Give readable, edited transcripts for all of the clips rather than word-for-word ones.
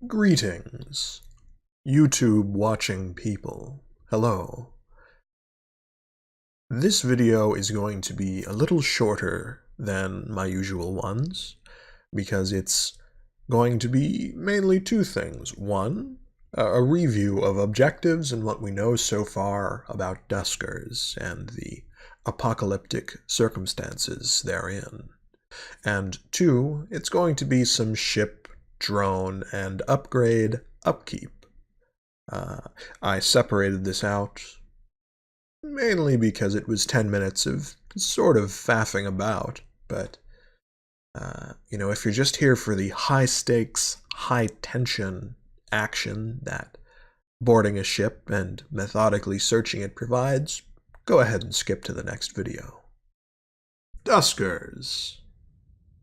Greetings, YouTube watching people. Hello. This video is going to be a little shorter than my usual ones because it's going to be mainly two things. One, a review of objectives and what we know so far about Duskers and the apocalyptic circumstances therein. And two, it's going to be some ship, drone, and upgrade upkeep. I separated this out mainly because it was 10 minutes of sort of faffing about, but if you're just here for the high stakes, high tension action that boarding a ship and methodically searching it provides, go ahead and skip to the next video. Duskers.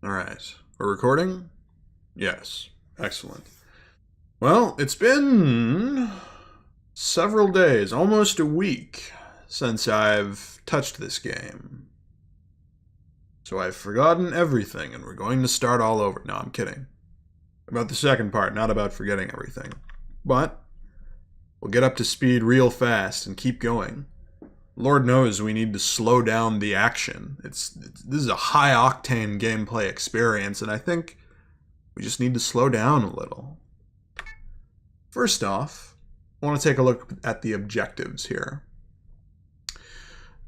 Alright, we're recording? Yes, excellent. Well, it's been several days, almost a week, since I've touched this game. So I've forgotten everything, and we're going to start all over. No, I'm kidding. About the second part, not about forgetting everything. But we'll get up to speed real fast and keep going. Lord knows we need to slow down the action. This is a high-octane gameplay experience, and I think we just need to slow down a little. First off, I want to take a look at the objectives here.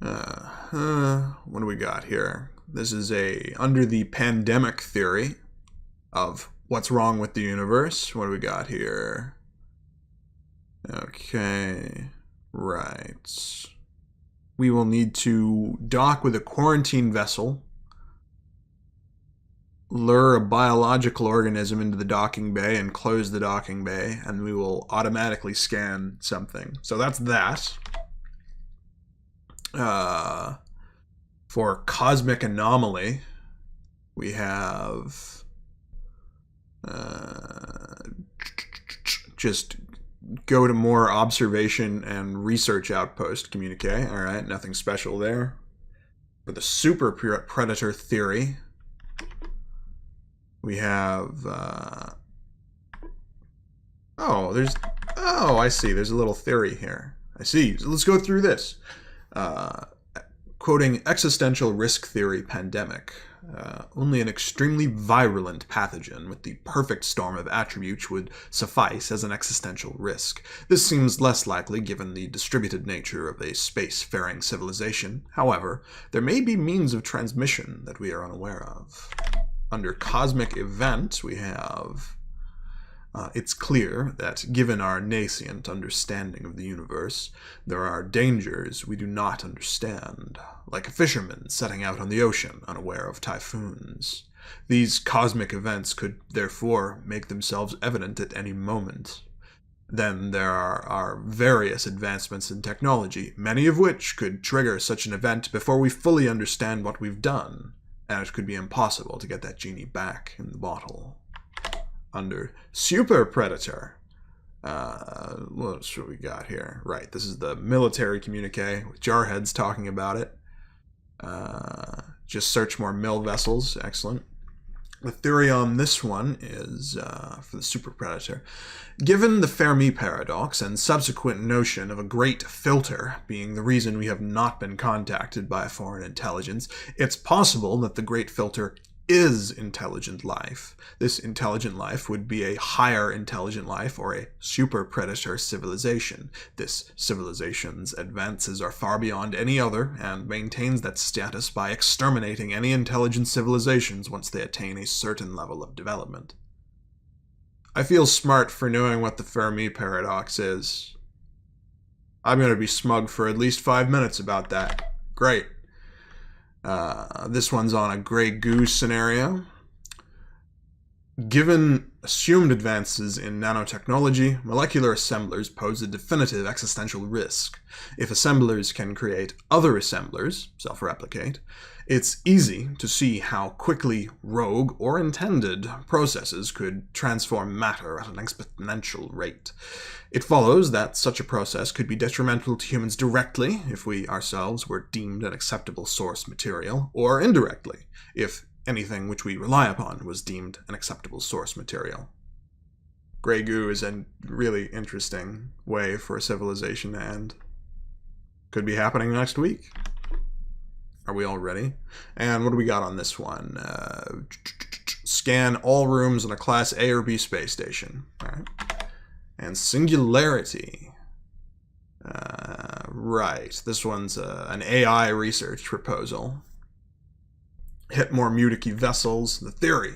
What do we got here? This is under the pandemic theory of what's wrong with the universe. What do we got here? Okay, right. We will need to dock with a quarantine vessel, lure a biological organism into the docking bay and close the docking bay, and we will automatically scan something. So that's that. For cosmic anomaly, we have just go to more observation and research outpost communique. All right, nothing special there. For the super predator theory, we have I see, there's a little theory here. I see. So let's go through this. Quoting existential risk theory pandemic. Only an extremely virulent pathogen with the perfect storm of attributes would suffice as an existential risk. This seems less likely given the distributed nature of a space-faring civilization. However, there may be means of transmission that we are unaware of. Under cosmic event, we have it's clear that, given our nascent understanding of the universe, there are dangers we do not understand, like a fisherman setting out on the ocean unaware of typhoons. These cosmic events could, therefore, make themselves evident at any moment. Then there are various advancements in technology, many of which could trigger such an event before we fully understand what we've done, and it could be impossible to get that genie back in the bottle. Under super predator, what we got here? Right, this is the military communique with Jarheads talking about it. Just search more mill vessels. Excellent. The theory on this one is, for the super predator, given the Fermi paradox and subsequent notion of a great filter being the reason we have not been contacted by a foreign intelligence, it's possible that the great filter is intelligent life. This intelligent life would be a higher intelligent life or a super predator civilization. This civilization's advances are far beyond any other and maintains that status by exterminating any intelligent civilizations once they attain a certain level of development. I feel smart for knowing what the Fermi paradox is. I'm going to be smug for at least 5 minutes about that. Great. This one's on a Grey Goose scenario. Given assumed advances in nanotechnology, molecular assemblers pose a definitive existential risk. If assemblers can create other assemblers, self-replicate, it's easy to see how quickly rogue or intended processes could transform matter at an exponential rate. It follows that such a process could be detrimental to humans directly, if we ourselves were deemed an acceptable source material, or indirectly, if anything which we rely upon was deemed an acceptable source material. Grey goo is a really interesting way for a civilization to end. Could be happening next week. Are we all ready? And what do we got on this one? Scan all rooms in a Class A or B space station. All right. And singularity. Right. This one's an AI research proposal. Hit more Mutiki vessels. The theory.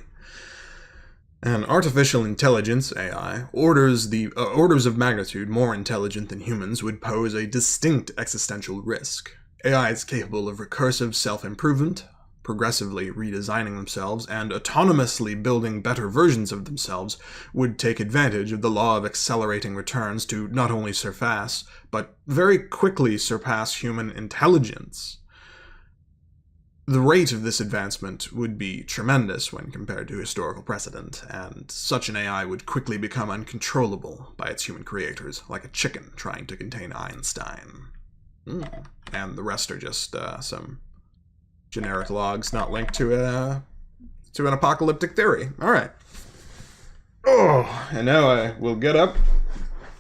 An artificial intelligence, AI, orders of magnitude more intelligent than humans would pose a distinct existential risk. AI is capable of recursive self-improvement, progressively redesigning themselves, and autonomously building better versions of themselves would take advantage of the law of accelerating returns to not only surpass, but very quickly surpass human intelligence. The rate of this advancement would be tremendous when compared to historical precedent, and such an AI would quickly become uncontrollable by its human creators, like a chicken trying to contain Einstein. And the rest are just some generic logs not linked to an apocalyptic theory. All right. Oh, and now I will get up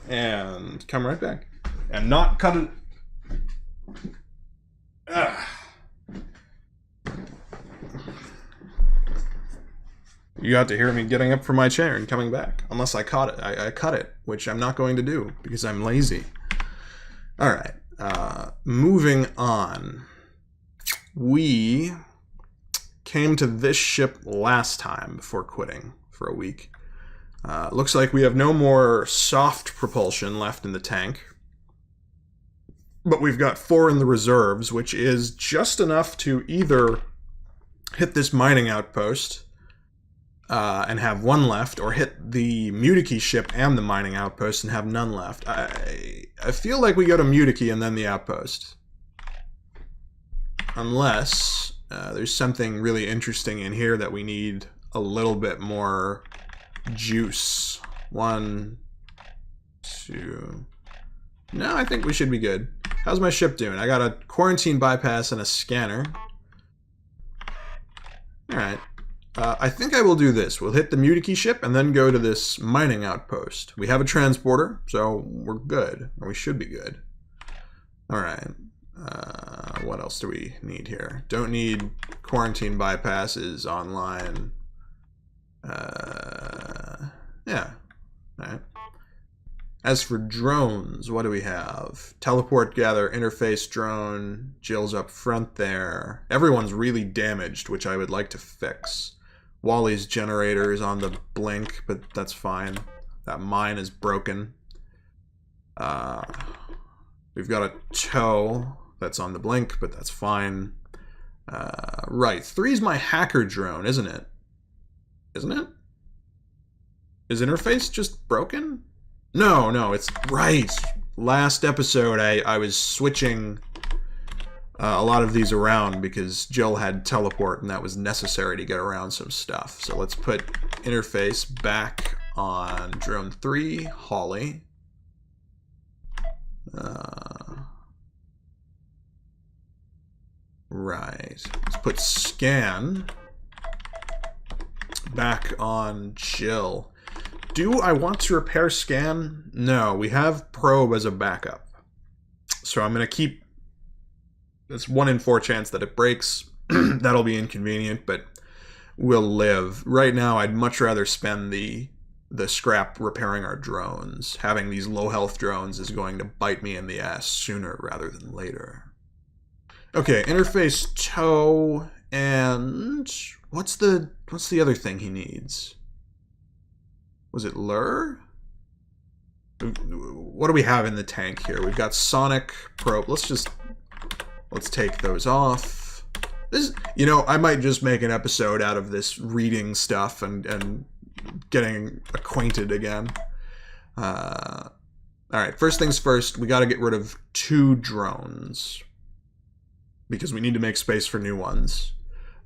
and come right back. And not cut it. You got to hear me getting up from my chair and coming back. Unless I caught it. I cut it, which I'm not going to do because I'm lazy. All right. Moving on. We came to this ship last time before quitting for a week. Looks like we have no more soft propulsion left in the tank. But we've got 4 in the reserves, which is just enough to either hit this mining outpost and have 1 left, or hit the Mutiki ship and the mining outpost and have none left. I feel like we go to Mutiki and then the outpost. Unless there's something really interesting in here that we need a little bit more juice. 1, 2... No, I think we should be good. How's my ship doing? I got a quarantine bypass and a scanner. Alright. I think I will do this. We'll hit the Mutiki ship and then go to this mining outpost. We have a transporter, so we're good. Or we should be good. Alright. What else do we need here? Don't need quarantine bypasses online. Yeah. Alright. As for drones, what do we have? Teleport, gather, interface drone. Jill's up front there. Everyone's really damaged, which I would like to fix. Wally's generator is on the blink, but that's fine. That mine is broken. We've got a tow that's on the blink, but that's fine. Right, 3's my hacker drone, isn't it? Isn't it? Is interface just broken? No, it's right. Last episode, I was switching a lot of these around because Jill had teleport, and that was necessary to get around some stuff. So let's put interface back on drone 3, Holly. Right. Let's put scan back on Jill. Do I want to repair scan? No, we have probe as a backup. So I'm going to keep... It's 1 in 4 chance that it breaks. That'll be inconvenient, but we'll live. Right now, I'd much rather spend the scrap repairing our drones. Having these low health drones is going to bite me in the ass sooner rather than later. Okay, interface tow, and what's the other thing he needs? Was it lure? What do we have in the tank here? We've got sonic probe. Let's take those off. This, you know, I might just make an episode out of this reading stuff and getting acquainted again. All right, first things first, we got to get rid of 2 drones because we need to make space for new ones.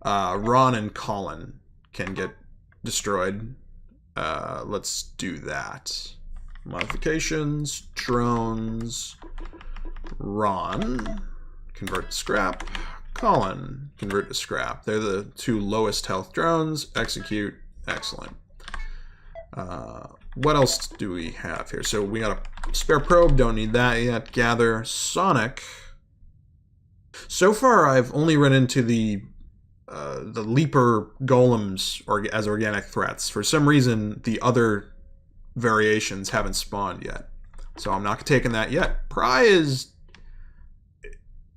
Ron and Colin can get destroyed. Let's do that. Modifications, drones, Ron, convert to scrap, Colin, convert to scrap. They're the 2 lowest health drones. Execute. Excellent. What else do we have here? So we got a spare probe, don't need that yet. Gather. Sonic. So far, I've only run into the leaper golems as organic threats. For some reason, the other variations haven't spawned yet. So I'm not taking that yet. Pry is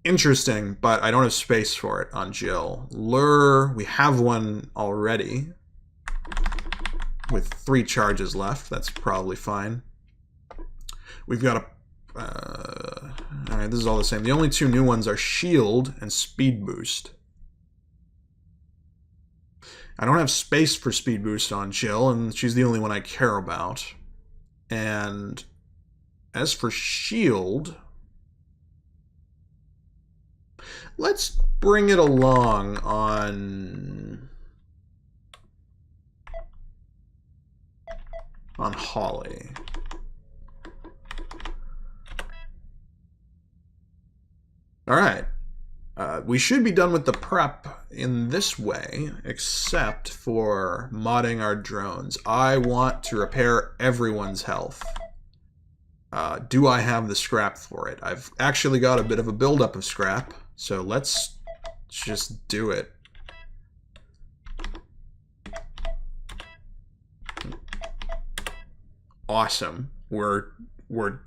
interesting, but I don't have space for it on Jill. Lure, we have one already with 3 charges left. That's probably fine. We've got a... Alright, this is all the same. The only 2 new ones are Shield and Speed Boost. I don't have space for Speed Boost on Jill, and she's the only one I care about. And as for Shield, let's bring it along on Holly. All right. We should be done with the prep in this way, except for modding our drones. I want to repair everyone's health. Do I have the scrap for it? I've actually got a bit of a buildup of scrap, so let's just do it. Awesome. We're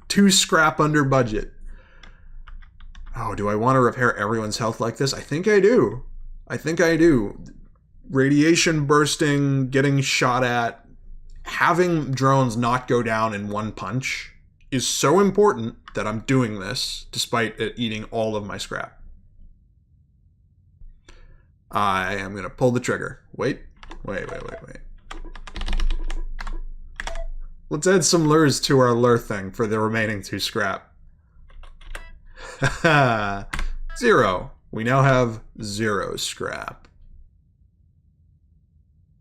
2 scrap under budget. Oh, do I want to repair everyone's health like this? I think I do. I think I do. Radiation bursting, getting shot at, having drones not go down in one punch is so important that I'm doing this despite it eating all of my scrap. I am going to pull the trigger. Wait. Let's add some lures to our lure thing for the remaining 2 scrap. 0. We now have 0 scrap.